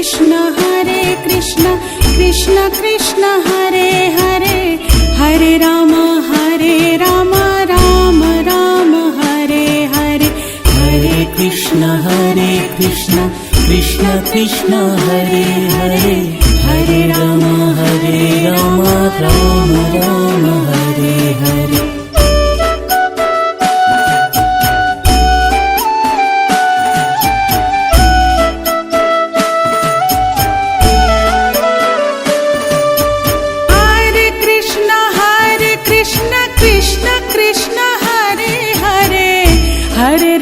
Krishna Krishna Krishna Hare Hare, Hare Ram Ram Ram Hare Hare, Hare Krishna Krishna Krishna Hare Hare, Hare Ram Ram Ram Hare Hare. Krishna Krishna Hare Hare, Hare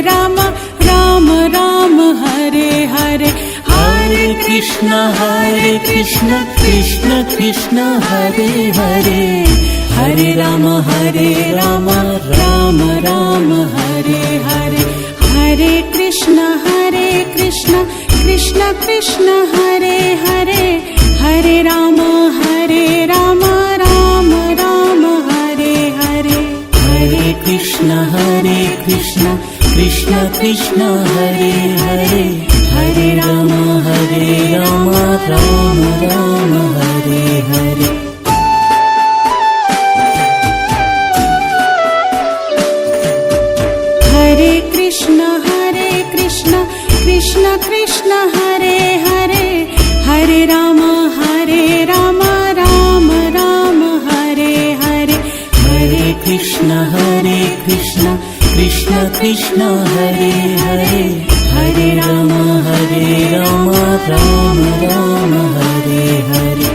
Ram Ram Ram Hare Hare, Hare Krishna Krishna Krishna Hare Hare, Hare Ram Ram Ram Hare Hare, Hare Krishna Krishna Krishna Hare Hare, Hare Ram Ram Ram Hare Hare, Hare Krishna Krishna Krishna Hare Hare, Hare Ram Ram Ram Hare Hare. Hare Krishna Krishna Krishna Hare Hare, Hare Ram Ram Ram Hare Hare, Hare Krishna Krishna Krishna Hare Hare, Hare Ram Ram Ram Hare Hare.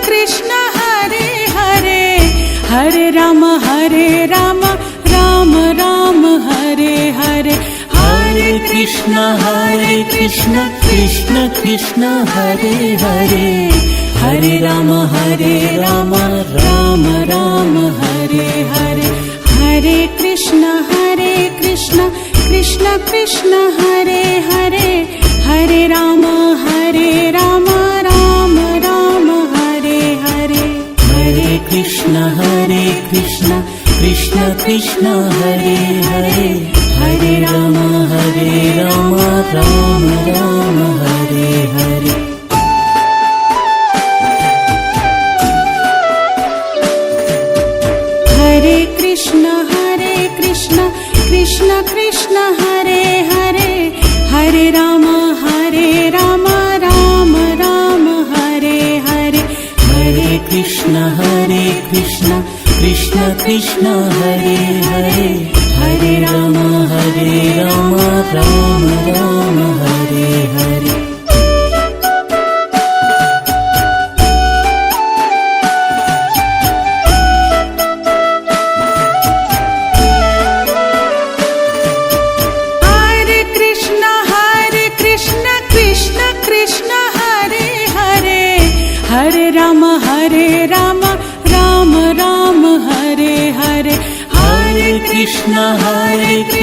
Krishna Hare Hare, Hare Ram Ram Ram Hare Hare, Hare Krishna Krishna Krishna Hare Hare, Hare Ram Ram Ram Hare Hare, Hare Krishna Krishna Krishna Hare Hare, Hare Ram Ram Ram Hare Hare, Hare Krishna Krishna Krishna Hare Hare, Hare Ram Ram Ram Hare Hare. Hare Krishna Krishna Krishna Hare Hare, Hare Ram Ram Ram Hare Hare, Hare Krishna Krishna Krishna Hare Hare, Hare Ram Ram Ram Hare Hare. Hare Krishna Krishna Krishna Hare Hare, Hare Ram Ram Ram Hare Hare, Hare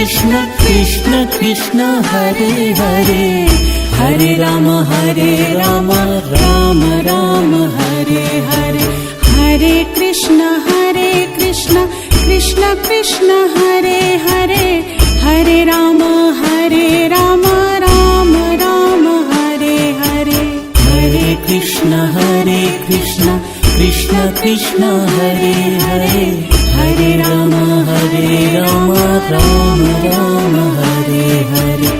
Krishna Krishna Krishna Hare Hare, Hare Ram Ram Ram Hare Hare, Hare Krishna Krishna Krishna Hare Hare, Hare Ram Ram Ram Hare Hare, Hare Krishna Krishna Krishna Hare Hare, Hare Ram Ram Ram Hare Hare.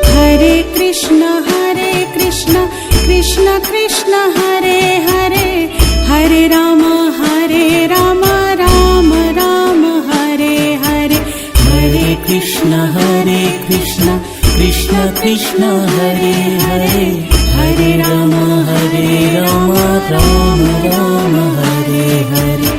Hare Krishna Krishna Krishna Hare Hare, Hare Ram Ram Ram Hare Hare, Hare Krishna Krishna Krishna Hare Hare, Hare Ram Ram Ram Hare Hare.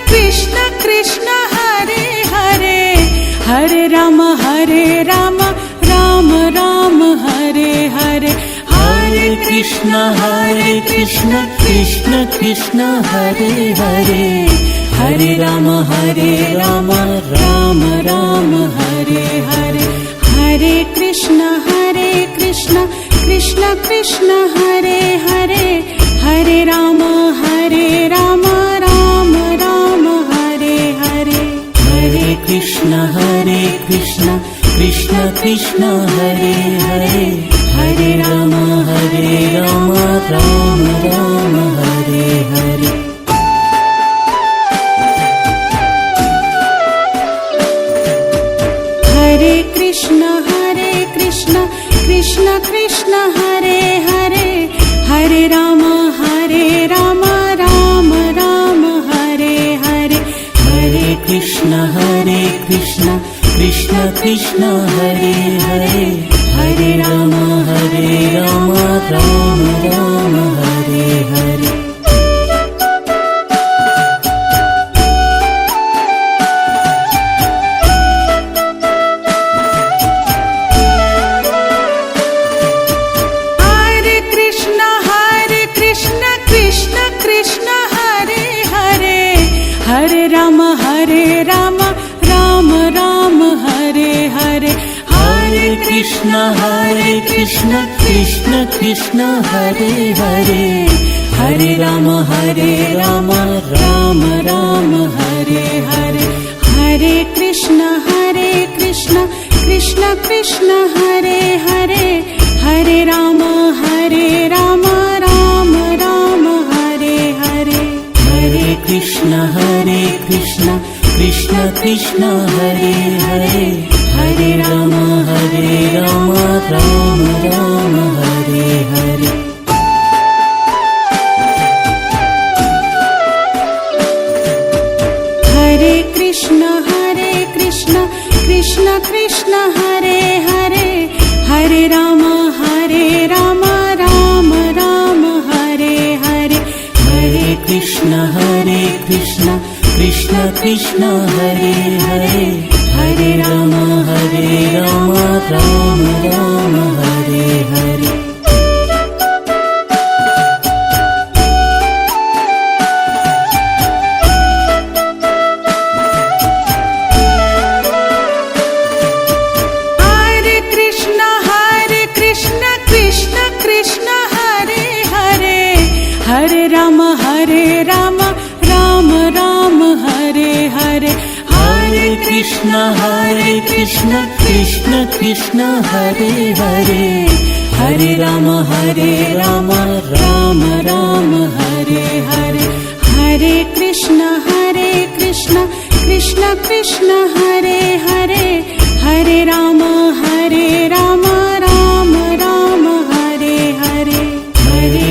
Krishna Krishna Hare Hare, Hare Ram Krishna Krishna Krishna Hare Hare, Hare Ram Ram Ram Hare Hare, Hare Krishna Krishna Krishna Hare Hare, Hare Ram Ram Ram Hare Hare, Hare Krishna Krishna Krishna Hare Hare, Hare Ram Ram Ram Hare Hare. Hare Krishna Krishna Krishna Hare Hare, Hare Ram Ram Ram Hare Hare, Hare Krishna Krishna Krishna Hare Hare, Hare Ram Ram Ram Hare Hare. Hare Krishna Krishna Krishna Hare Hare, Hare Ram Ram Ram Hare Hare, Hare Krishna Krishna Krishna Hare Hare, Hare Ram Ram Ram Hare Hare, Hare Krishna Krishna Krishna Hare Hare, Hare Ram Ram Ram Hare Hare, Hare Krishna Krishna Krishna Hare Hare, Hare Ram Ram Ram Hare Hare. Hare Krishna Krishna Krishna Hare Hare, Hare Ram Ram Ram Hare Hare, Hare Krishna Krishna Krishna Hare Hare, Hare Ram Ram Ram Hare Hare. Hare Krishna Krishna Krishna Hare Hare, Hare Ram Ram Ram Hare Hare, Hare Krishna Krishna Krishna Hare Hare, Hare Ram Ram Ram Hare Hare, Hare Krishna Krishna Krishna Hare Hare, Hare Ram Ram Ram Hare Hare, Hare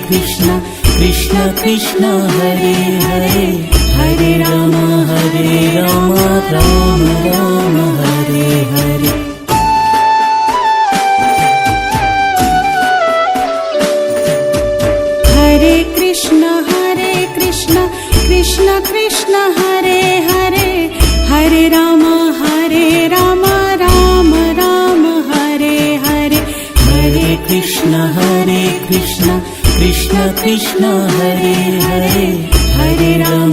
Krishna Krishna Krishna Hare Hare, Hare Ram Ram Ram Hare Hare. Hare Krishna Krishna Krishna Hare Hare, Hare Ram Ram Ram Hare Hare, Hare Krishna Krishna Krishna Hare Hare, Hare Ram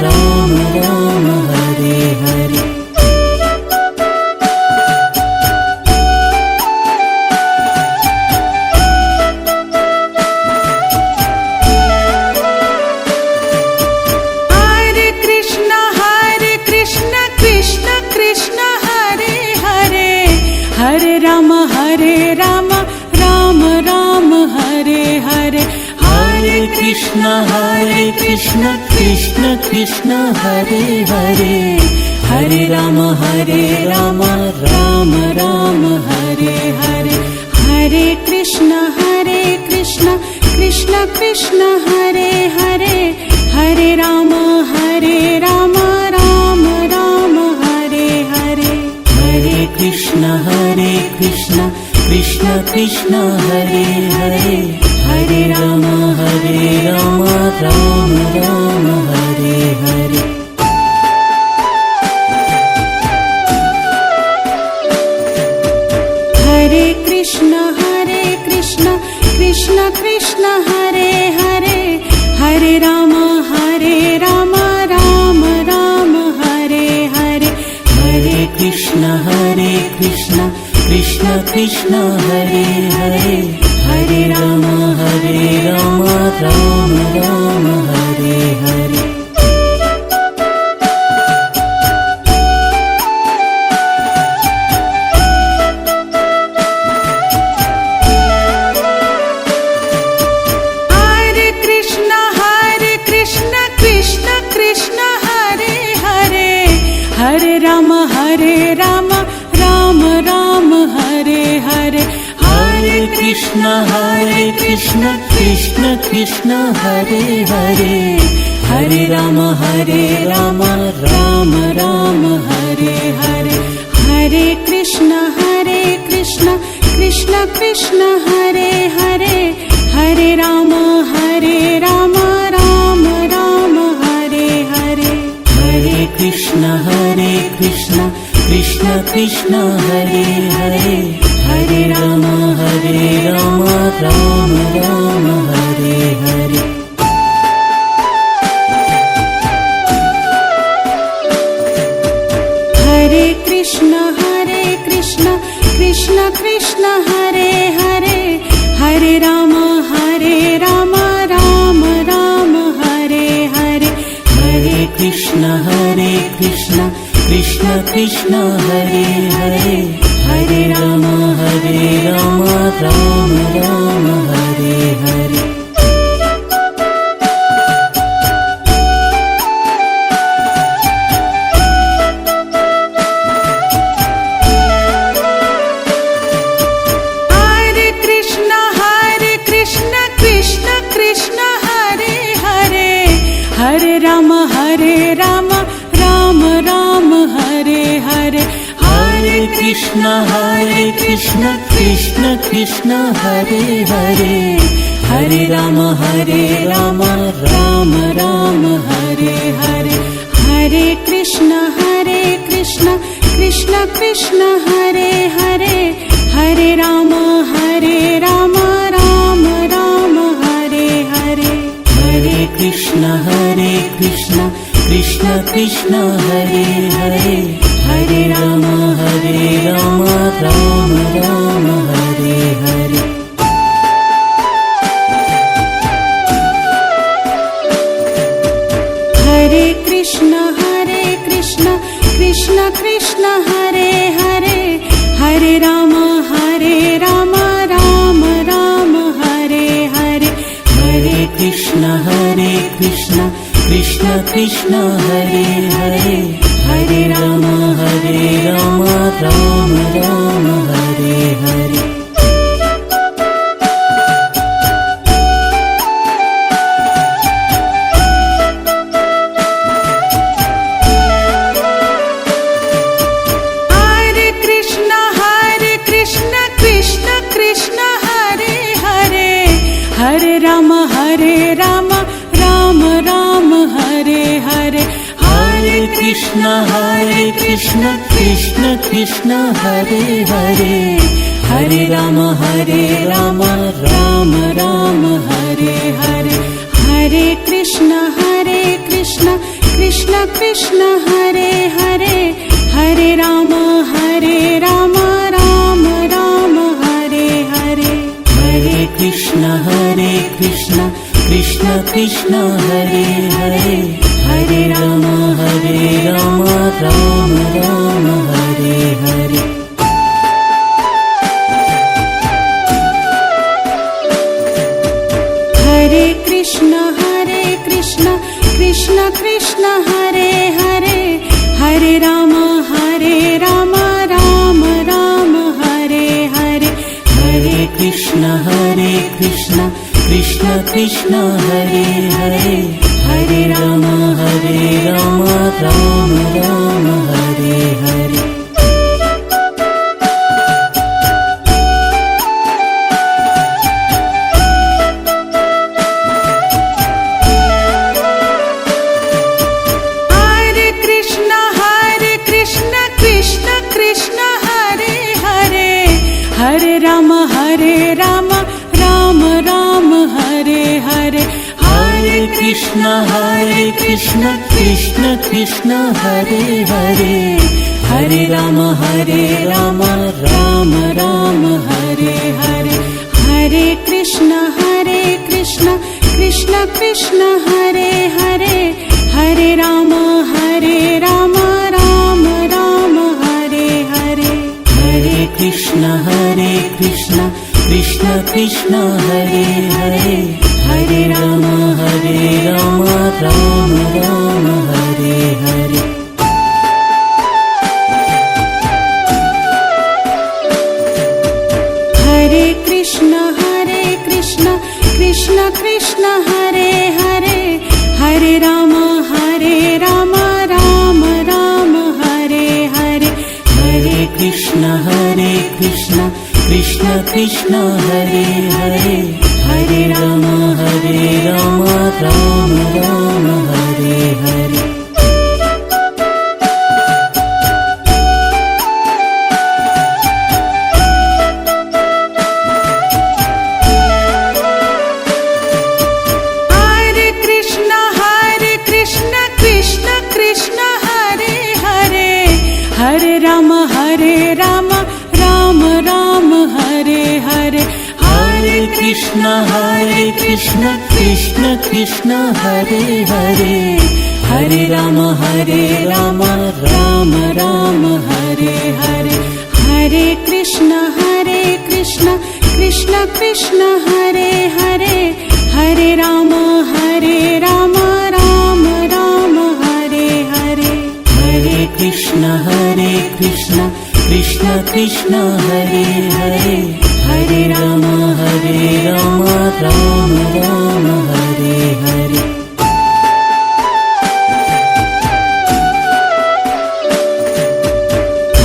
Ram Ram Hare Hare. Hare Krishna Krishna Krishna Hare Hare, Hare Ram Ram Ram Hare Hare, Hare Krishna Krishna Krishna Hare Hare, Hare Ram Ram Ram Hare Hare, Hare Krishna Krishna Krishna Hare Hare, Hare Ram Ram Ram Hare Hare, Hare Krishna Krishna Krishna Hare Hare, Hare Ram Ram Ram Hare Hare. Hare Krishna Krishna Hare Hare Hare Ram Ram Ram Hare Hare Hare Krishna Krishna Krishna Hare Hare Hare Ram Ram Ram Hare Hare Hare Ram Ram Ram Hare Hare Hare Krishna Krishna Krishna Hare Hare Hare Ram Ram Ram Hare Hare Hare Krishna Krishna Krishna Hare Hare Hare Ram Ram Ram Hare Hare Hare Krishna Krishna Krishna Hare Hare Hare Ram Ram Ram Hare Hare Hare Krishna Krishna Krishna Hare Hare Hare Ram Ram Ram Hare Hare Hare Krishna Krishna Krishna Hare Hare Hare Ram Ram Ram Hare Hare Hare Ram Ram Ram Hare Hare Hare Krishna Krishna Krishna Hare Hare Hare Ram Ram Ram Hare Hare Hare Krishna Krishna Krishna Hare Hare Hare Ram Ram Ram Hare Hare Hare Krishna Krishna Krishna Hare Hare Hare Ram Ram Ram Hare Hare Hare Krishna Krishna Krishna Hare Hare Hare Ram Ram Ram Hare Hare Hare Krishna Krishna Krishna Hare Hare Hare Ram Ram Ram Hare Hare Krishna Hare Hare Hare Ram Ram Ram Hare Hare Hare Krishna Krishna Krishna Hare Hare Hare Ram Ram Ram Hare Hare Hare Krishna Krishna Krishna Hare Hare Hare Ram Ram Ram Hare Hare Hare Krishna Krishna Krishna Hare Hare Hare Ram Ram Ram Hare Hare Hare Krishna Krishna Krishna Hare Hare Hare Ram Ram Ram Hare Hare Hare Krishna Krishna Krishna Hare Hare Hare Ram Ram Ram Hare Hare Hare Ram Ram Ram Krishna Krishna Krishna Hare Hare Hare Ram Ram Ram Hare Hare Hare Krishna Krishna Krishna Hare Hare Hare Ram Ram Ram Hare Hare Hare Krishna Krishna Krishna Hare Hare Hare Ram Ram Ram Hare Hare Hare Krishna Krishna Krishna Hare Hare Hare Ram Ram Ram Hare Hare Hare Krishna Krishna Krishna Hare Hare Hare Ram Ram Ram Hare Hare Hare Ram Ram Ram Hare Hare Hare Krishna Krishna Krishna Hare Hare Hare Ram Ram Ram Hare Hare Hare Krishna Krishna Krishna Hare Hare Hare Ram Ram Ram Hare Hare Hare Krishna Krishna Krishna Hare Hare Hare Ram Ram Ram Hare Hare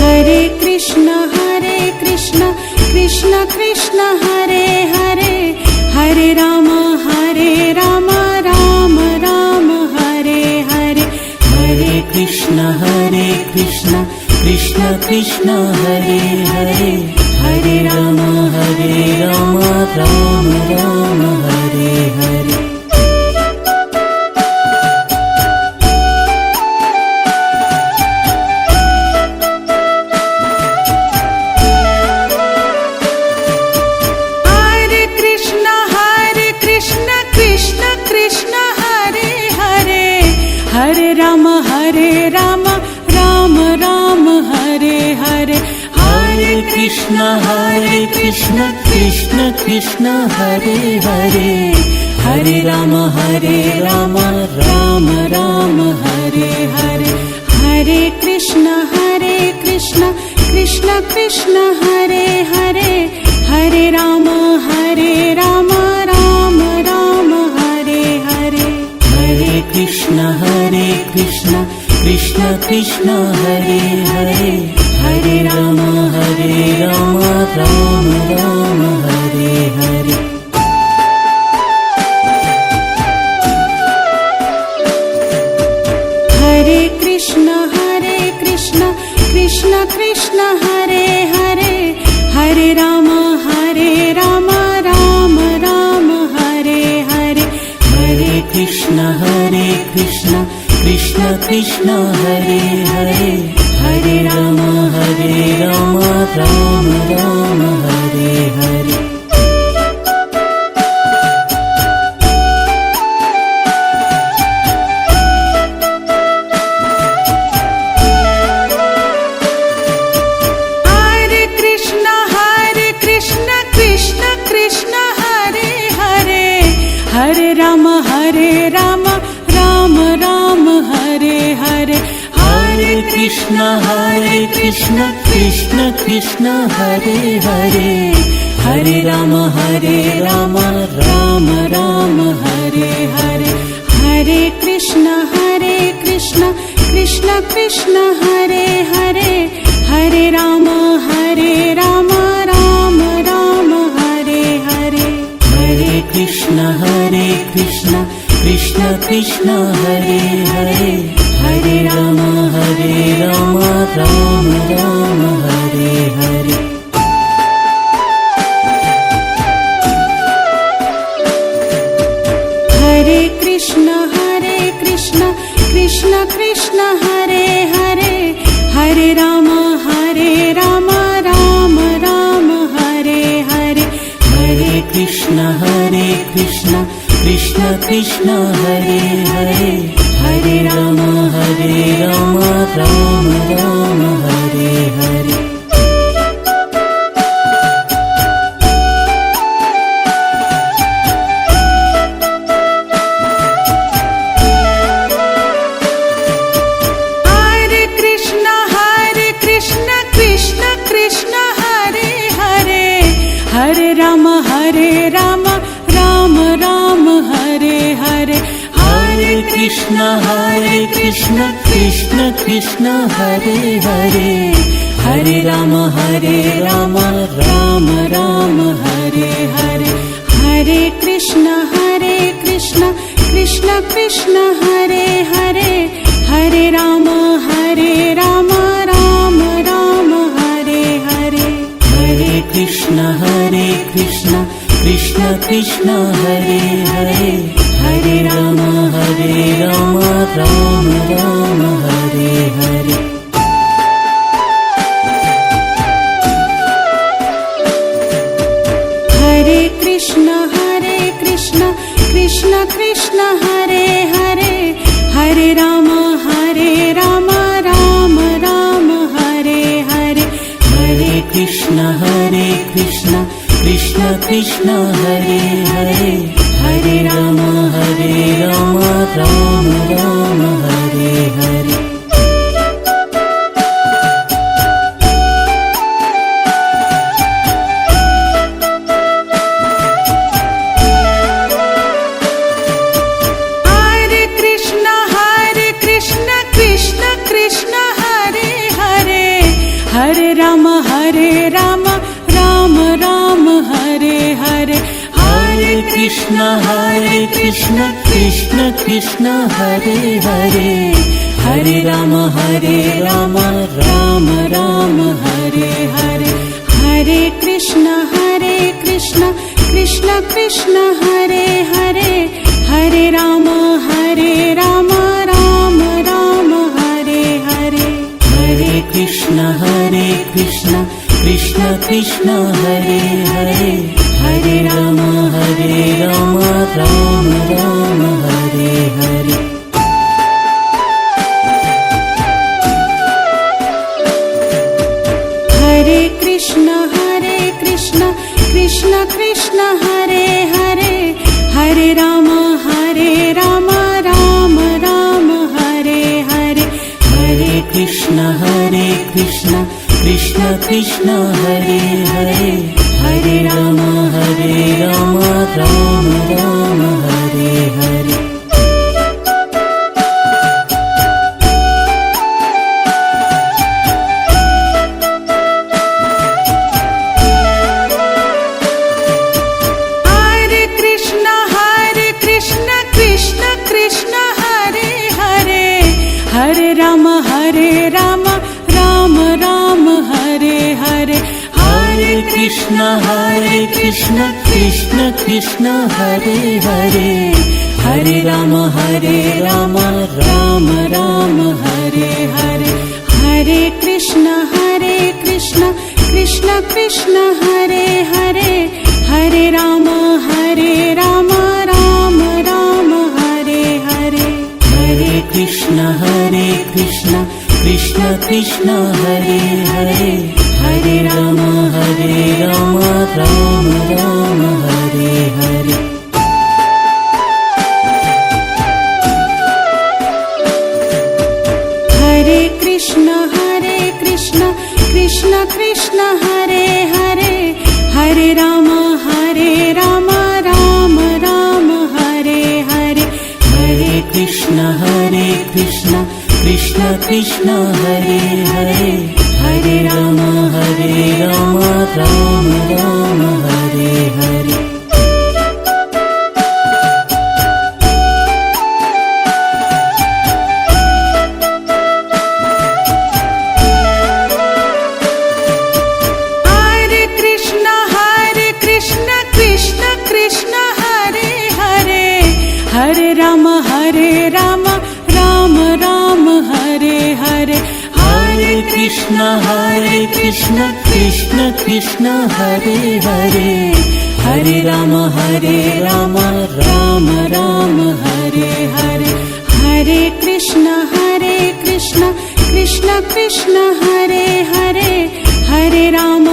Hare Krishna Krishna Krishna Hare Hare Hare Ram Ram Ram Hare Hare Hare Krishna Krishna Krishna Hare Hare Hare Ram Ram Ram Hare Hare Hare Krishna Krishna Krishna Hare Hare Hare Ram Ram Ram Hare Hare Hare Krishna Krishna Krishna Hare Hare Hare Ram Ram Ram Hare Hare Hare Krishna Krishna Krishna Hare Hare Hare Ram Ram Ram Hare Hare Hare Krishna Krishna Krishna Hare Hare Hare Ram Ram Ram Hare Hare Hare Krishna Krishna Krishna Hare Hare Hare Ram Ram Ram Hare Hare Hare Krishna Krishna Krishna Hare Hare Hare Ram Ram Ram Hare Hare Hare Krishna Krishna Krishna Hare Hare Hare Ram Ram Ram Hare Hare Hare Krishna Krishna Krishna Hare Hare Hare Ram Ram Ram Hare Hare Hare Krishna Krishna Krishna Hare Hare Hare Ram Ram Ram Hare Hare Hare Krishna Krishna Krishna Hare Hare Hare Ram Ram Ram Hare Hare Hare Krishna Krishna Krishna Hare Hare Hare Ram Ram Ram Hare Hare Hare Krishna Krishna Krishna Hare Hare Hare Ram Ram Ram Hare Hare Krishna Krishna Hare Hare Hare Ram Ram Ram Hare Hare Hare Krishna Krishna Krishna Hare Hare Hare Ram Ram Ram Hare Hare Hare Krishna Krishna Krishna Hare Hare Hare Ram Ram Ram Hare Hare Hare Krishna Krishna Krishna Hare Hare Hare Ram Ram Ram Hare Hare Hare Krishna Krishna Krishna Hare Hare Hare Ram Ram Ram Hare Hare Hare Krishna Krishna Krishna Hare Hare Hare Ram Ram Ram Hare Hare Krishna Hare Hare Hare Ram Ram Ram Hare Hare Hare Krishna Krishna Hare Hare Hare Ram Ram Ram Hare Hare Hare Krishna Krishna Krishna Hare Hare Hare Ram Ram Ram Hare Hare Hare Krishna Krishna Hare Hare Hare Ram Ram Ram Hare Hare Hare Krishna Krishna Krishna Hare Hare Hare Ram Ram Ram Hare Hare Hare Krishna Krishna Hare Hare Hare Ram Ram Ram Hare Hare Hare Ram Ram Ram Hare Hare Hare Krishna Krishna Hare Hare Hare Ram Ram Ram Hare Hare Hare Krishna Krishna Hare Hare Hare Ram Ram Ram Hare Hare Hare Krishna Krishna Hare Hare Hare Ram Ram Ram Hare Hare Hare Krishna Krishna Krishna Hare Hare Hare Ram Ram Ram Hare Hare Hare Krishna Krishna Hare Hare Hare Ram Ram Ram Hare Hare Hare Ram Ram Krishna Krishna Hare Hare Hare Ram Ram Ram Hare Hare Hare Krishna Krishna Krishna Hare Hare Hare Ram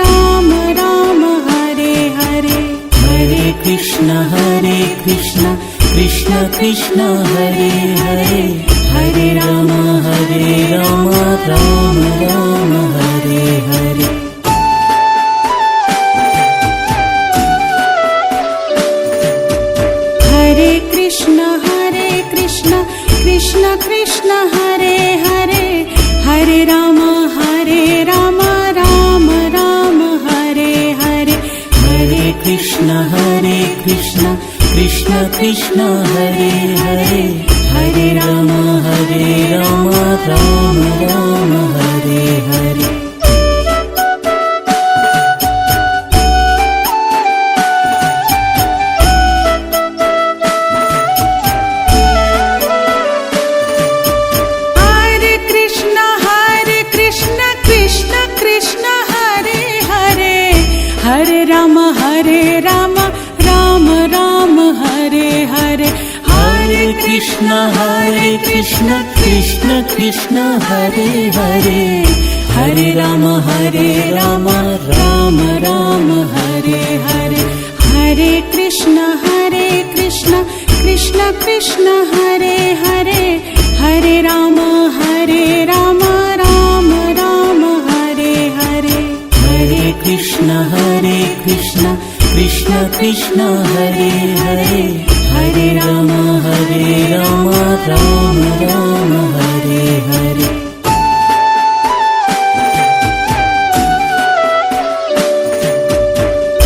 Ram Ram Hare Hare Hare Krishna Krishna Krishna Hare Hare Hare Ram Ram Ram Hare Hare Hare Krishna Krishna Krishna Hare Hare Hare Ram Ram Ram Hare Hare Hare Krishna Krishna Krishna Hare Hare Hare Ram Ram Ram Hare Hare Hare Ram Ram Ram Hare Hare Hare Krishna Krishna Krishna Hare Hare Hare Ram Ram Ram Hare Hare Hare Krishna Krishna Krishna Hare Hare Hare Ram Ram Ram Hare Hare Hare Krishna Krishna Krishna Hare Hare Hare Ram Ram Ram Hare Hare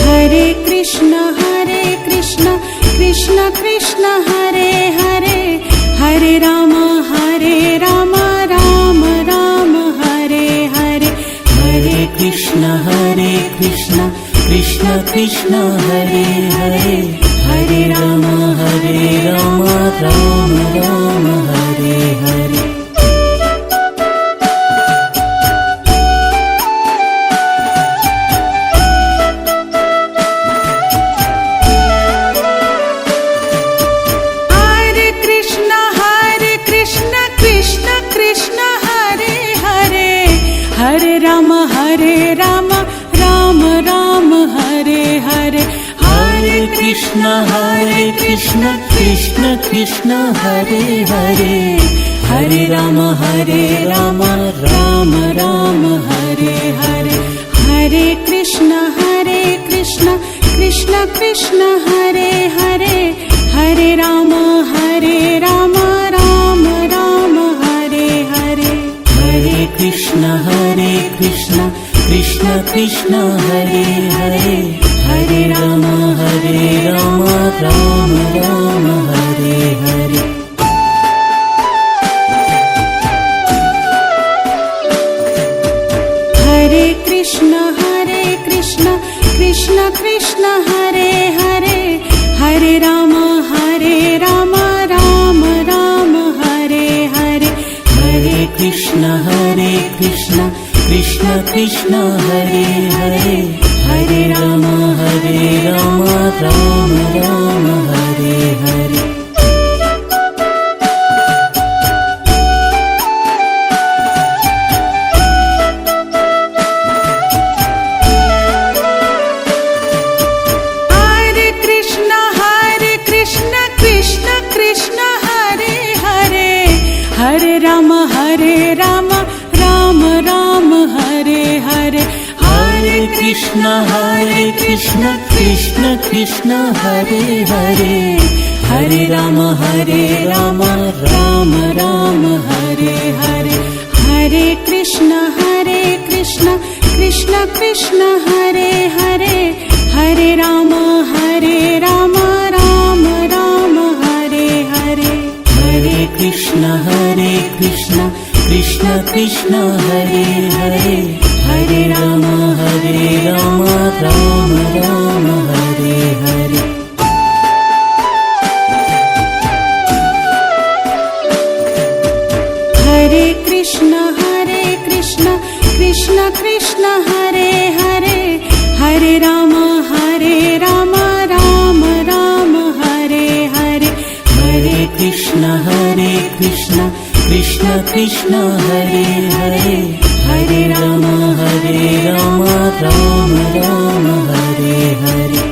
Hare Krishna Krishna Krishna Hare Hare Hare Ram Ram Ram Hare Hare Hare Krishna Krishna Krishna Hare Hare Hare Ram Ram Ram Hare Hare Hare Ram Ram Ram Hare Hare Hare Krishna Krishna Hare Hare Hare Ram Ram Ram Hare Hare Hare Krishna Krishna Hare Hare Hare Ram Ram Ram Hare Hare Hare Krishna Krishna Hare Hare Hare Ram Ram Ram Hare Hare Hare Krishna Krishna Hare Hare Hare Ram Ram Hare Hare Hare Krishna Krishna Hare Hare Hare Ram Ram Ram Hare Hare Hare Ram Ram Hare Hare Hare Krishna Krishna Hare Hare Hare Ram Ram Hare Hare Hare Krishna Krishna Hare Hare Hare Ram Ram Hare Hare Hare Krishna Krishna Hare Hare Hare Ram Ram Ram Hare Hare Hare Krishna Krishna Krishna Krishna Hare Hare Hare Ram Ram Ram Hare Hare.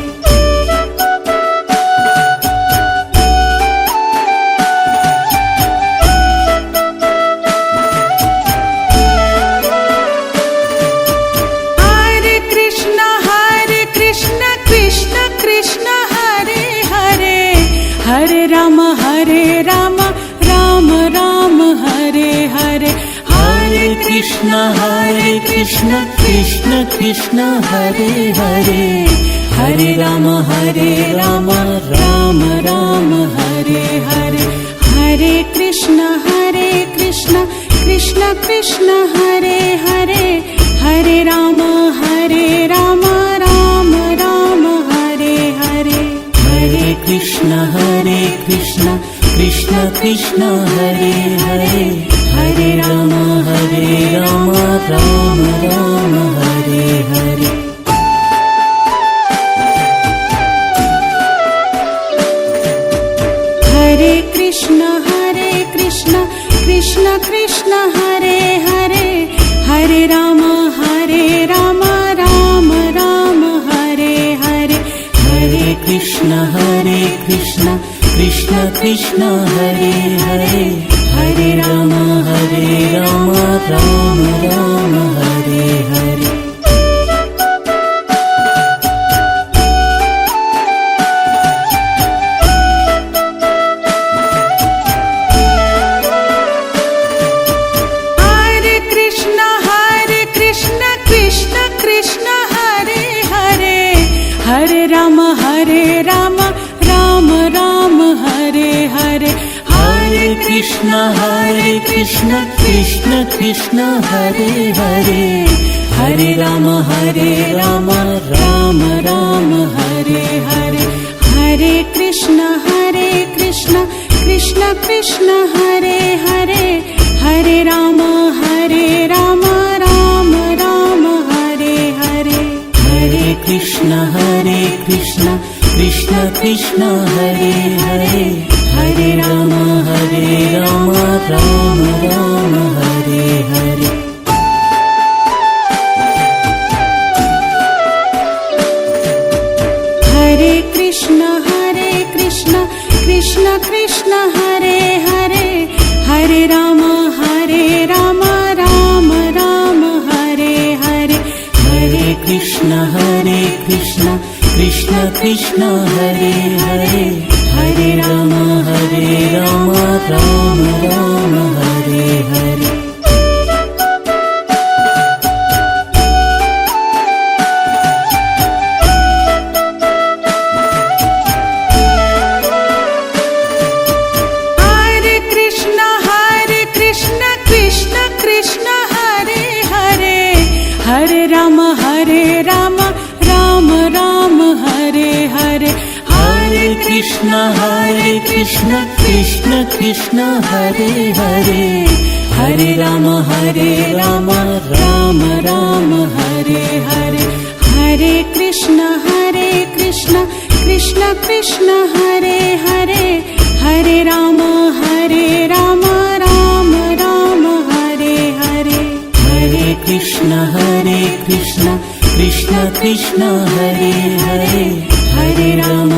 Hare Ram Ram Ram Hare Hare Hare Krishna Krishna Krishna Hare Hare Hare Ram Ram Ram Hare Hare Hare Krishna Krishna Krishna Hare Hare Hare Ram Ram Ram Hare Hare Hare Krishna Krishna Krishna Hare Hare Hare Ram Ram Ram Hare Hare. Hare Krishna Krishna Krishna Hare Hare Hare Ram Ram Ram Hare Hare Hare Krishna Krishna Krishna Hare Hare Hare Ram Ram Ram Hare Hare. Hare Krishna Krishna Krishna Hare Hare Hare Ram Ram Ram Hare Hare Hare Krishna Krishna Krishna Hare Hare Hare Ram Ram Ram Hare Hare Hare Krishna Krishna Krishna Hare Hare Hare Ram Ram Ram Hare Hare Hare Krishna Krishna Krishna Hare Hare Hare Ram Ram Ram Hare Hare. Hare Krishna Krishna Krishna Hare Hare Hare Ram Ram Hare Hare Hare Krishna Krishna Krishna Hare Hare Hare Ram Ram Ram Hare Hare. Hare Krishna Krishna Krishna Hare Hare Hare Ram Ram Hare Hare Hare Krishna Krishna Krishna Hare Hare Hare Ram Ram Ram Hare Hare Hare Krishna Krishna Krishna Hare Hare Hare Ram Ram Hare Hare Hare Krishna Krishna Krishna Hare Hare Hare Ram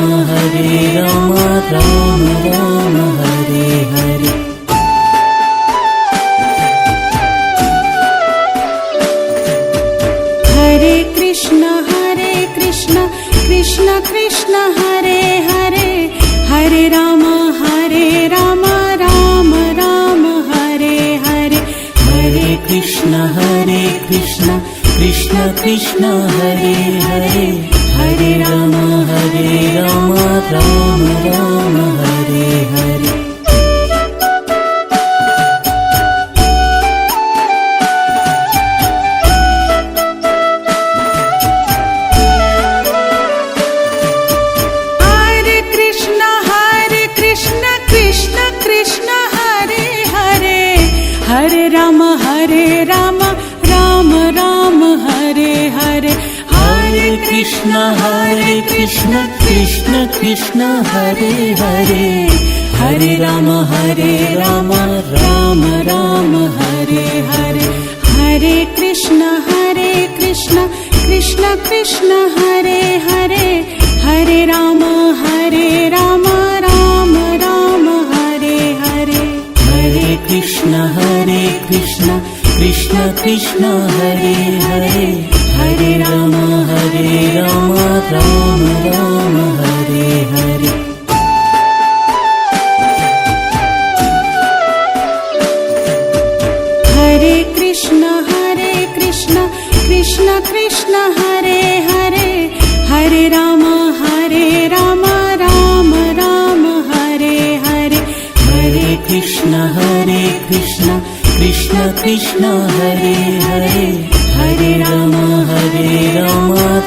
Ram Ram Hare Hare. Hare Krishna Krishna Krishna Hare Hare Hare Ram Ram Hare Hare Hare Krishna Krishna Krishna Hare Hare Hare Ram Ram Ram Hare Hare. Hare Krishna Krishna Krishna Hare Hare Hare Ram Ram Ram Hare Hare Hare Krishna Krishna Krishna Krishna Hare Hare Hare Ram Ram Ram Hare Hare Hare Krishna Krishna Krishna Hare Hare Hare Ram Ram Ram Hare Hare Hare Krishna Krishna Krishna Hare Hare Hare Ram Ram Ram Hare Hare Hare Krishna Krishna Krishna Hare Hare Hare Ram Ram Ram Hare Hare Hare Krishna Krishna Krishna Hare Hare Hare Ram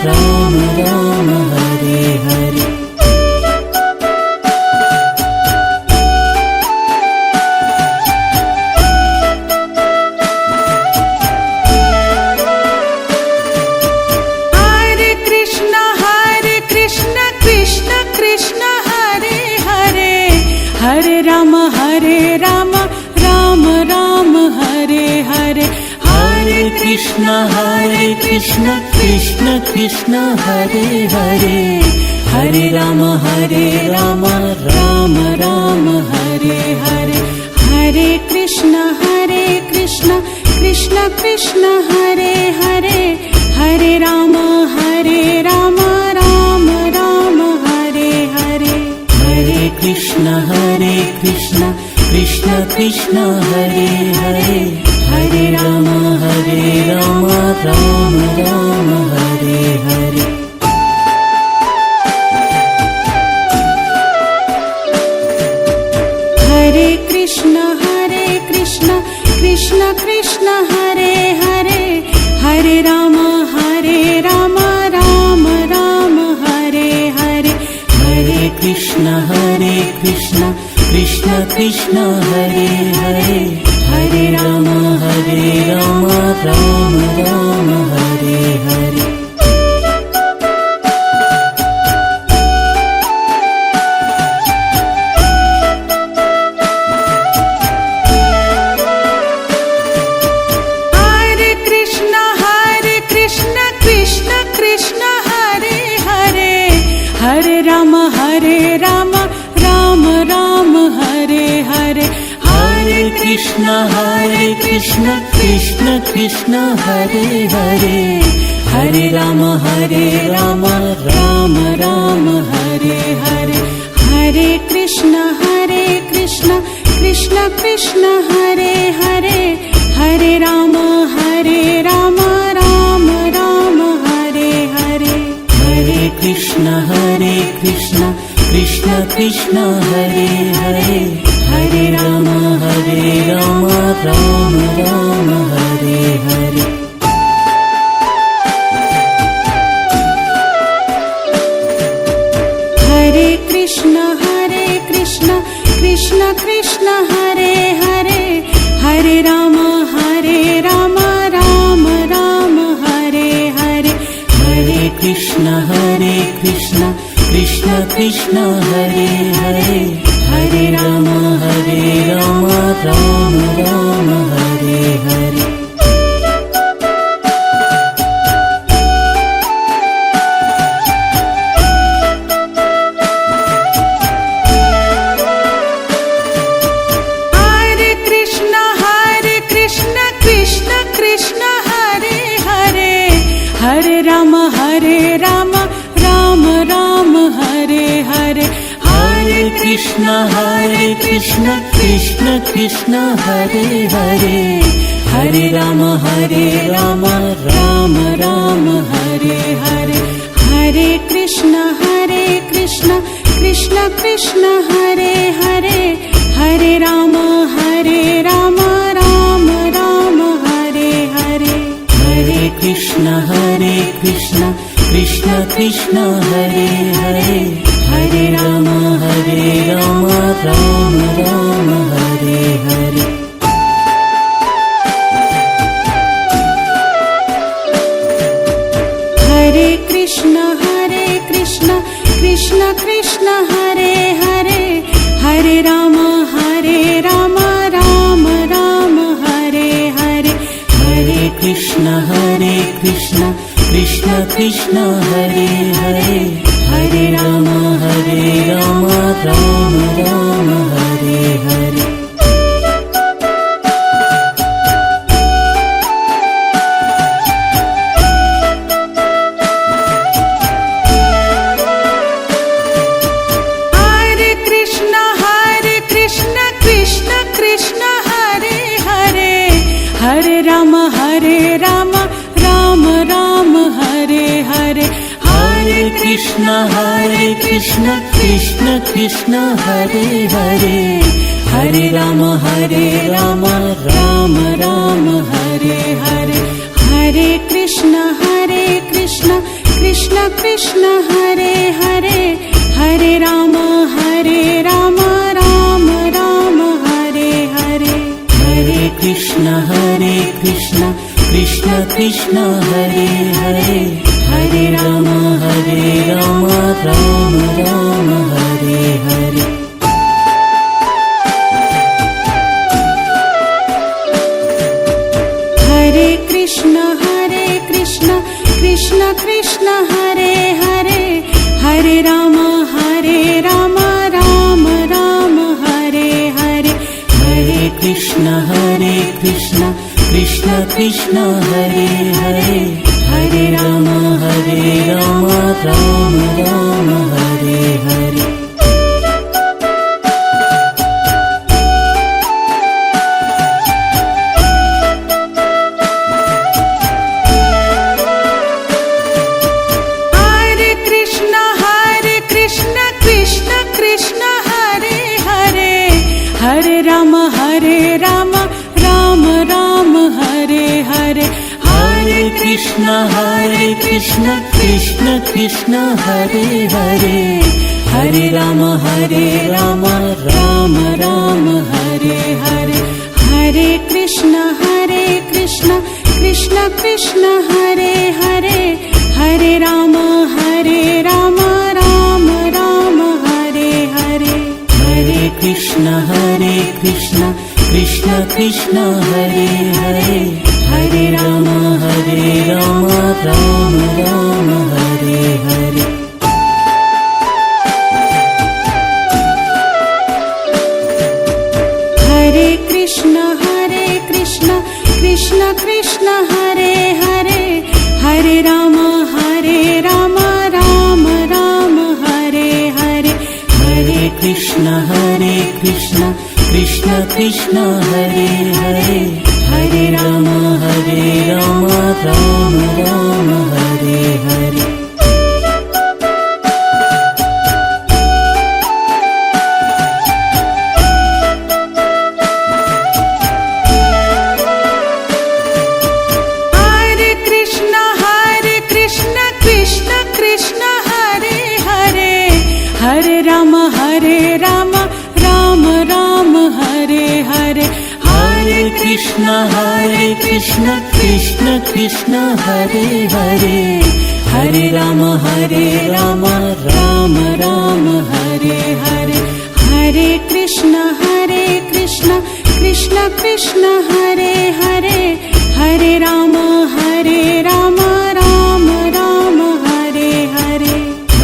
Ram Ram Hare Hare Hare Ram Ram Ram Hare Hare Hare Krishna Krishna Krishna Hare Hare Hare Ram Ram Ram Hare Hare Hare Krishna Krishna Krishna Hare Hare Hare Ram Ram Ram Hare Hare Hare Krishna Krishna Krishna Hare Hare Hare Ram Ram Ram Hare Hare Hare Krishna Krishna Krishna Hare Hare Hare Ram Ram Ram Hare Hare Hare Krishna Krishna Krishna Hare Hare Hare Ram Ram Ram Hare Hare Hare Krishna Krishna Krishna Hare Hare Hare Ram Ram Ram Hare Hare Hare Krishna Krishna Krishna Hare Hare Hare Ram Ram Ram Hare Hare Hare Krishna Krishna Krishna Hare Hare Hare Ram Ram Ram Hare Hare Hare Krishna Krishna Krishna Hare Hare Hare Ram Ram Ram Hare Hare Hare Krishna Krishna Krishna Hare Hare Hare Ram Ram Ram Hare Hare Hare Krishna Krishna Krishna Hare Hare Hare Ram Ram Ram Hare Hare Hare Krishna Krishna Krishna Hare Hare Hare Ram Ram Ram Hare Hare Hare Krishna Krishna Krishna Hare Hare Hare Ram Ram Ram Hare Hare Hare Krishna Krishna Krishna Hare Hare Hare Ram Ram Ram Hare Hare Hare Krishna Krishna Krishna Hare Hare Hare Ram Ram Ram Hare Hare Hare Krishna Krishna Hare Hare Hare Ram Ram Ram Hare Hare. Hare Ram Ram Ram Hare Hare. Hare Krishna Krishna Krishna Hare Hare Hare Ram Ram Ram Hare Hare. Hare Krishna Krishna Krishna Hare Hare Hare Ram Ram Ram Hare Hare. Hare Krishna Krishna Krishna Hare Hare Hare Ram Ram Ram Hare Hare. Hare Krishna Krishna Krishna Hare Hare Hare Ram Ram Ram Hare Hare. Hare Krishna Krishna Krishna Hare Hare Hare Ram Ram Ram Hare Hare. Hare Krishna Krishna Krishna Hare Hare Hare Ram Ram Ram Hare Hare. Hare Krishna Krishna Krishna Hare Hare Hare Ram Ram Ram Hare Hare. Hare Krishna Krishna Krishna Hare Hare Hare Ram Ram Ram Hare Hare. Hare Krishna Krishna Krishna Hare Hare Hare Ram Ram Ram Hare Hare. Hare Krishna Krishna Krishna Hare Hare Hare Ram Ram Ram Hare Hare. Hare Krishna Krishna Krishna Hare Hare Hare Ram Ram Ram Hare Hare. Hare Krishna Krishna Krishna Hare Hare Hare Ram Ram Ram Hare Hare. Hare Krishna Krishna Krishna Hare Hare Hare Ram Ram Ram Hare Hare. Hare Krishna Krishna Krishna Hare Hare Hare Ram Ram Ram Hare Hare. Hare Krishna Krishna Krishna Hare Hare Hare Ram Ram Ram Hare Hare.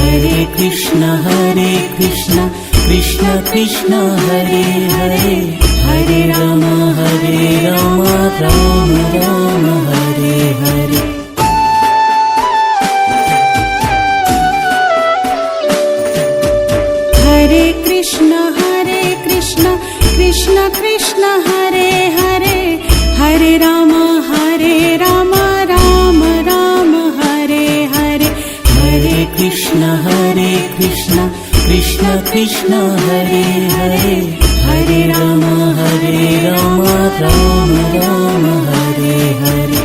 Hare Krishna Krishna Krishna Hare Hare Hare Ram Ram Ram Hare Hare. Hare Krishna Krishna Krishna Hare Hare Hare Ram Ram Ram Hare Hare.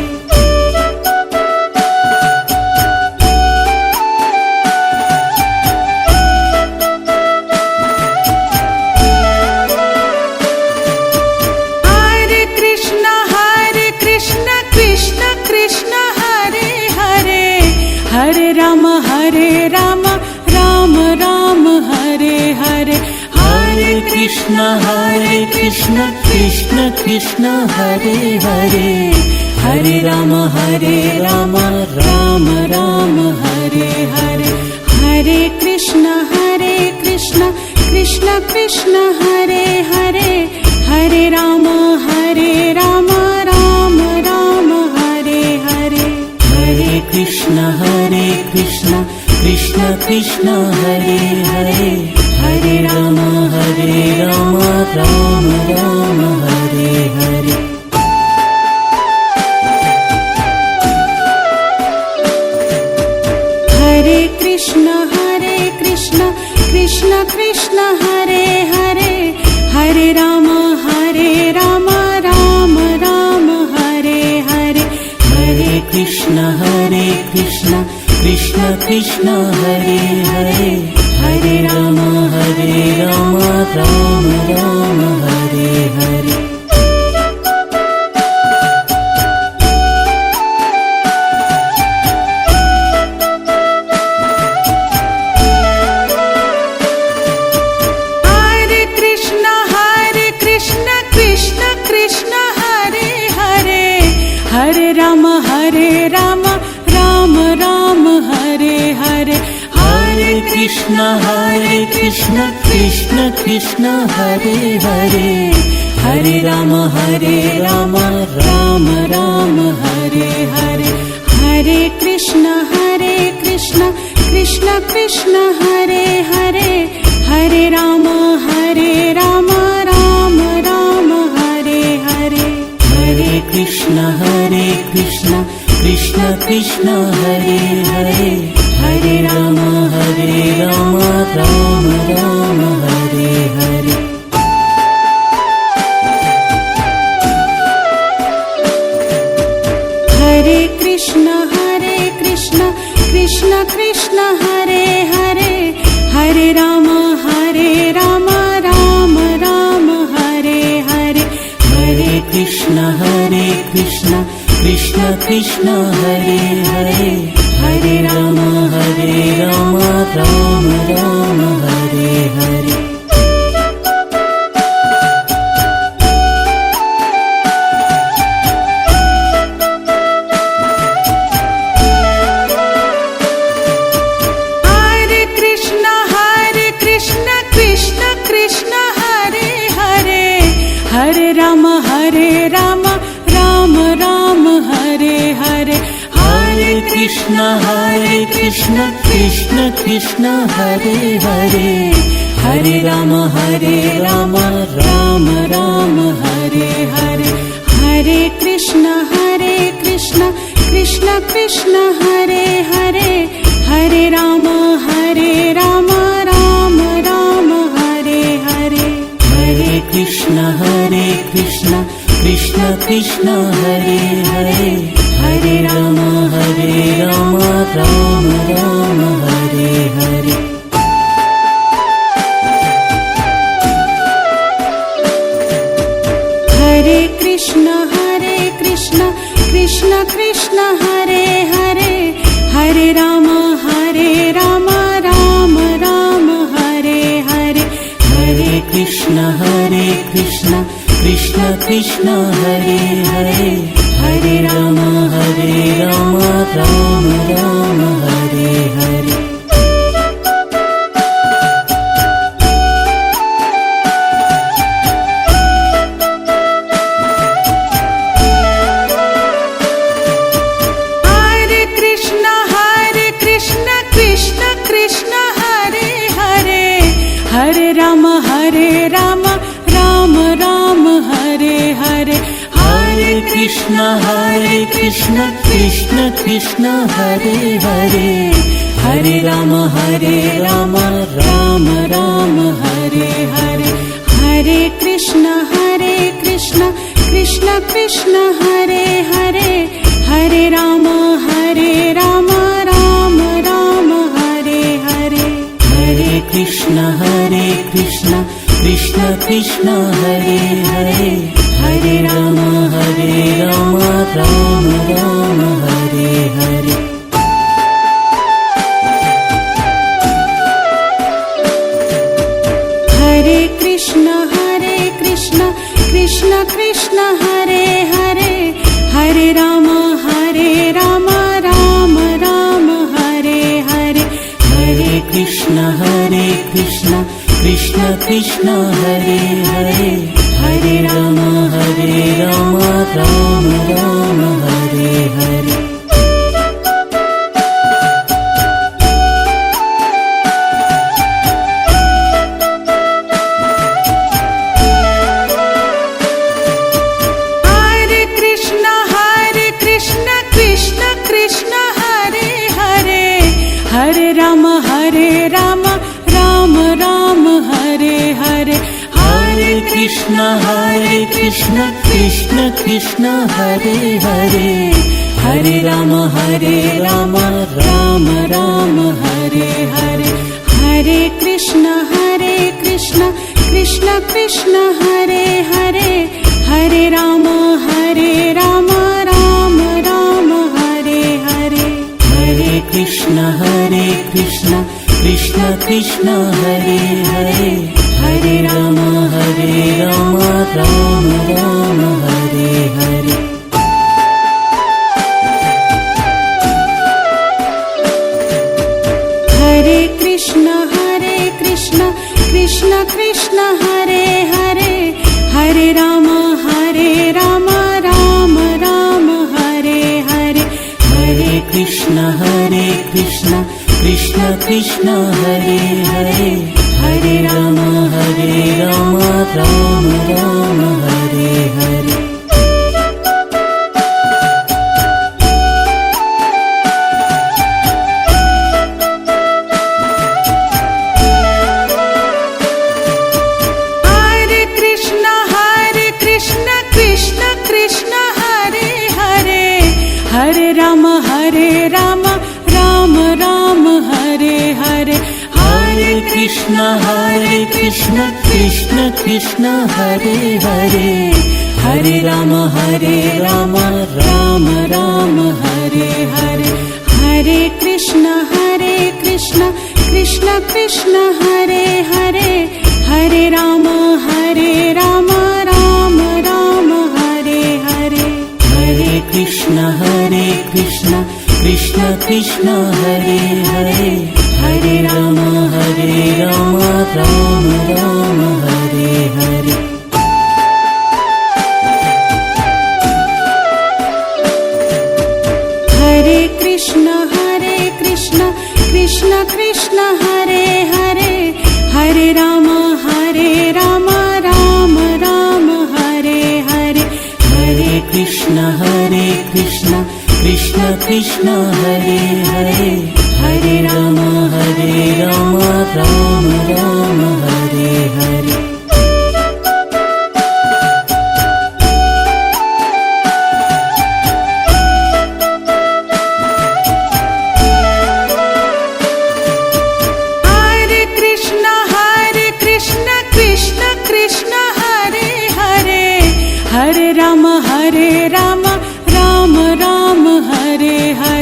Hare Krishna Krishna Krishna Hare Hare Hare Ram Ram Ram Hare Hare. Hare Krishna Krishna Krishna Hare Hare Hare Ram Ram Ram Hare Hare Hare Krishna Krishna Krishna Hare Hare Hare Ram Ram Ram Hare Hare Hare Krishna Krishna Krishna Hare Hare Hare Ram Ram Ram Hare Hare Hare Krishna Krishna Krishna Hare Hare Hare Ram Ram Ram Hare Hare Hare Krishna Krishna Krishna Hare Hare Hare Ram Ram Ram Hare Hare Hare Ram Ram Ram Hare Hare Hare Krishna Krishna Krishna Hare Hare Hare Ram Ram Ram Hare Hare Hare Krishna Krishna Krishna Hare Hare Hare Ram Ram Ram Hare Hare Hare Krishna Krishna Krishna Hare Hare Hare Ram Ram Ram Hare Hare Hare Krishna Krishna Krishna Hare Hare Hare Ram Ram Hare Hare Hare Krishna Krishna Krishna Hare Hare Hare Ram Ram Ram Hare Hare Hare Ram Ram Hare Hare Hare Krishna Krishna Hare Hare Hare Ram Ram Hare Hare Hare Krishna Krishna Hare Hare Hare Ram Ram Hare Hare Hare Krishna Krishna Hare Hare Hare Ram Ram Hare Hare Hare Krishna Krishna Hare Hare Hare Ram Ram Hare Hare Hare Krishna Krishna Hare Hare Hare Ram Ram Hare Hare Hare Ram Ram Hare Hare Hare Krishna Krishna Hare Hare Hare Ram Ram Hare Hare Hare Krishna Krishna Hare Hare Hare Ram Ram Hare Hare Hare Krishna Krishna Hare Hare Hare Ram Ram Hare Hare Hare Krishna Krishna Krishna Hare Hare Hare Ram Ram Ram Hare Hare Hare Krishna Krishna Krishna Hare Hare Hare Ram Ram Ram Hare Hare Hare Ram Ram Ram Hare Hare Hare Krishna Krishna Krishna Hare Hare Hare Ram Ram Ram Hare Hare Hare Krishna Krishna Krishna Hare Hare Hare Ram Ram Ram Hare Hare Hare Krishna Krishna Krishna Hare Hare Hare Ram Ram Ram Hare Hare Hare Krishna Krishna Krishna Hare Hare Hare Ram Ram Ram Hare Hare Hare Krishna Krishna Krishna Hare Hare Hare Ram Ram Ram Hare Hare Hare Ram Ram Ram Hare Hare Hare Krishna Krishna Hare Hare Hare Ram Ram Ram Hare Hare Hare Krishna Krishna Krishna Hare Hare Hare Ram Ram Ram Hare Hare Hare Krishna Krishna Krishna Hare Hare Hare Ram Ram Ram Hare Hare Hare Krishna Krishna Krishna Hare Hare Hare Ram Ram Hare Hare Hare Krishna Krishna Hare Hare Hare Ram Ram Ram Hare Hare Krishna Krishna Hare Hare Hare Ram Ram Ram Hare Hare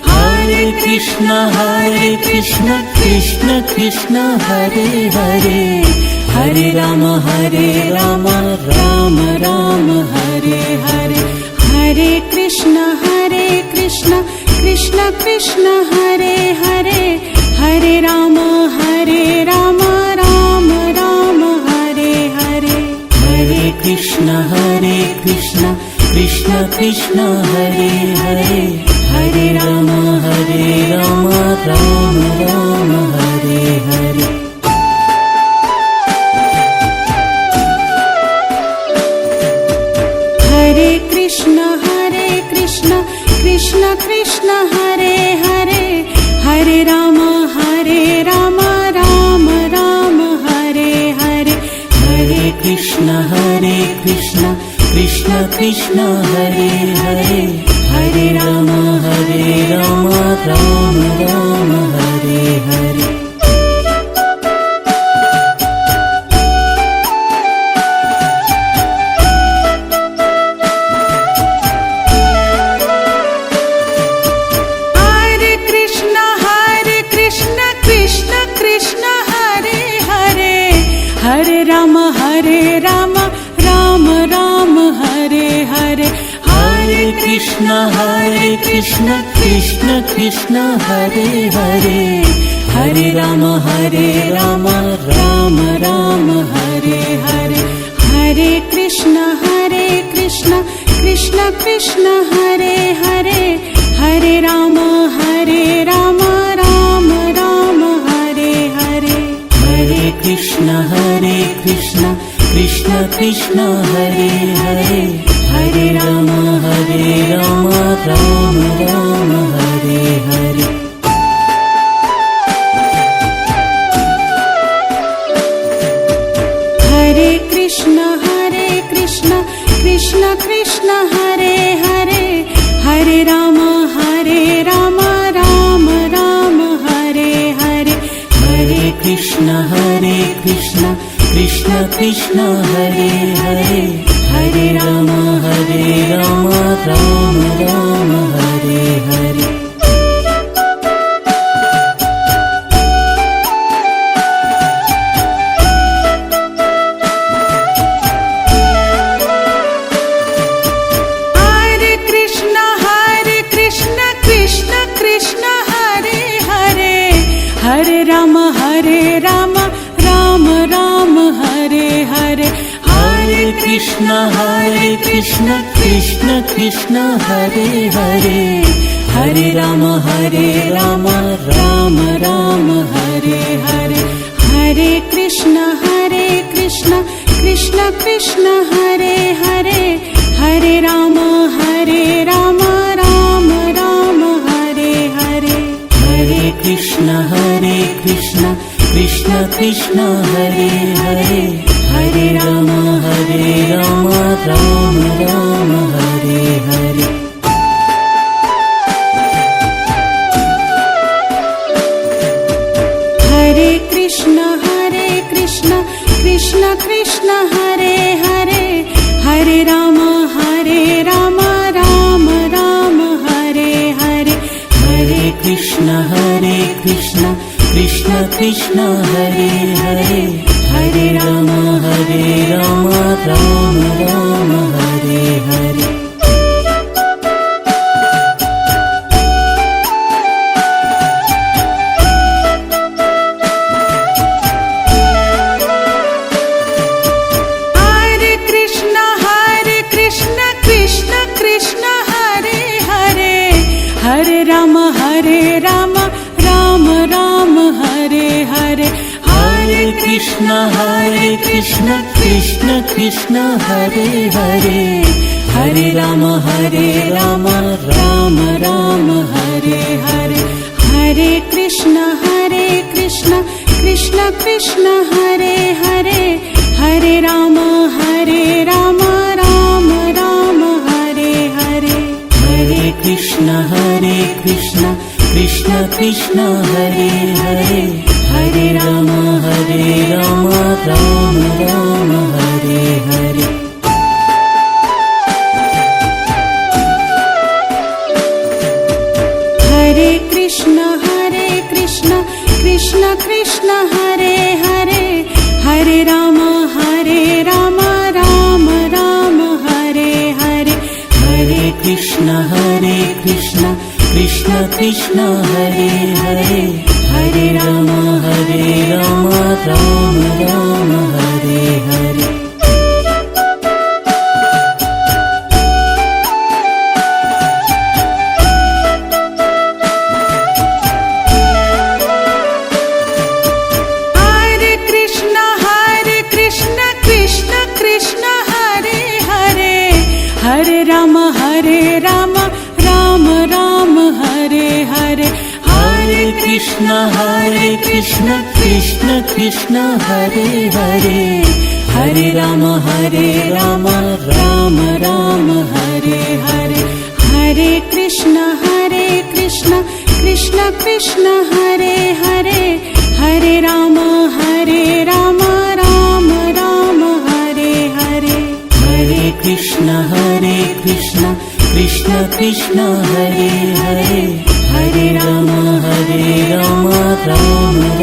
Hare Krishna Krishna Krishna Krishna Hare Hare Hare Ram Ram Ram Hare Hare Hare Krishna Krishna Krishna Hare Hare Hare Ram Ram Ram Hare Hare Hare Krishna Krishna Krishna Hare Hare Hare Ram Ram Ram Hare Hare Hare Krishna Krishna Krishna Hare Hare Hare Ram Ram Ram Hare Hare Hare Krishna Krishna Krishna Hare Hare Hare Ram Ram Hare Hare Hare Krishna Krishna Hare Hare Hare Ram Ram Ram Hare Hare Hare Ram Ram Krishna Krishna Hare Hare Hare Ram Ram Ram Hare Hare Hare Krishna Krishna Krishna Hare Hare Hare Ram Ram Ram Hare Hare Hare Krishna Krishna Krishna Hare Hare Hare Ram Ram Ram Hare Hare Hare Krishna Krishna Krishna Hare Hare Hare Ram Ram Ram Hare Hare Hare Krishna Krishna Krishna Hare Hare Hare Ram Ram Ram Hare Hare Hare Ram Ram Ram Hare Hare Hare Krishna Krishna Krishna Hare Hare Hare Ram Ram Ram Hare Hare Hare Krishna Krishna Krishna Hare Hare Hare Ram Ram Ram Hare Hare Hare Krishna Krishna Krishna Hare Hare Hare Ram Ram Ram Hare Hare Hare Krishna Krishna Krishna Hare Hare Hare Ram Ram Hare Hare Hare Krishna Krishna Krishna Hare Hare Hare Ram Ram Ram Hare Hare Hare Ram Ram Hare Hare Hare Krishna Krishna Hare Hare Hare Ram Ram Hare Hare Hare Krishna Krishna Hare Hare Hare Ram Ram Hare Hare Hare Krishna Krishna Hare Hare Hare Ram Ram Hare Hare Hare Krishna Krishna Hare Hare Hare Ram Ram Hare Hare Hare Krishna Krishna Hare Hare Hare Ram Ram Hare Hare Hare Ram Ram Hare Hare Hare Krishna Krishna Hare Hare Hare Ram Ram Hare Hare Hare Krishna Krishna Hare Hare Hare Ram Ram Hare Hare Hare Krishna Krishna Hare Hare Hare Ram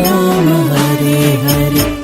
Ram Hare Hare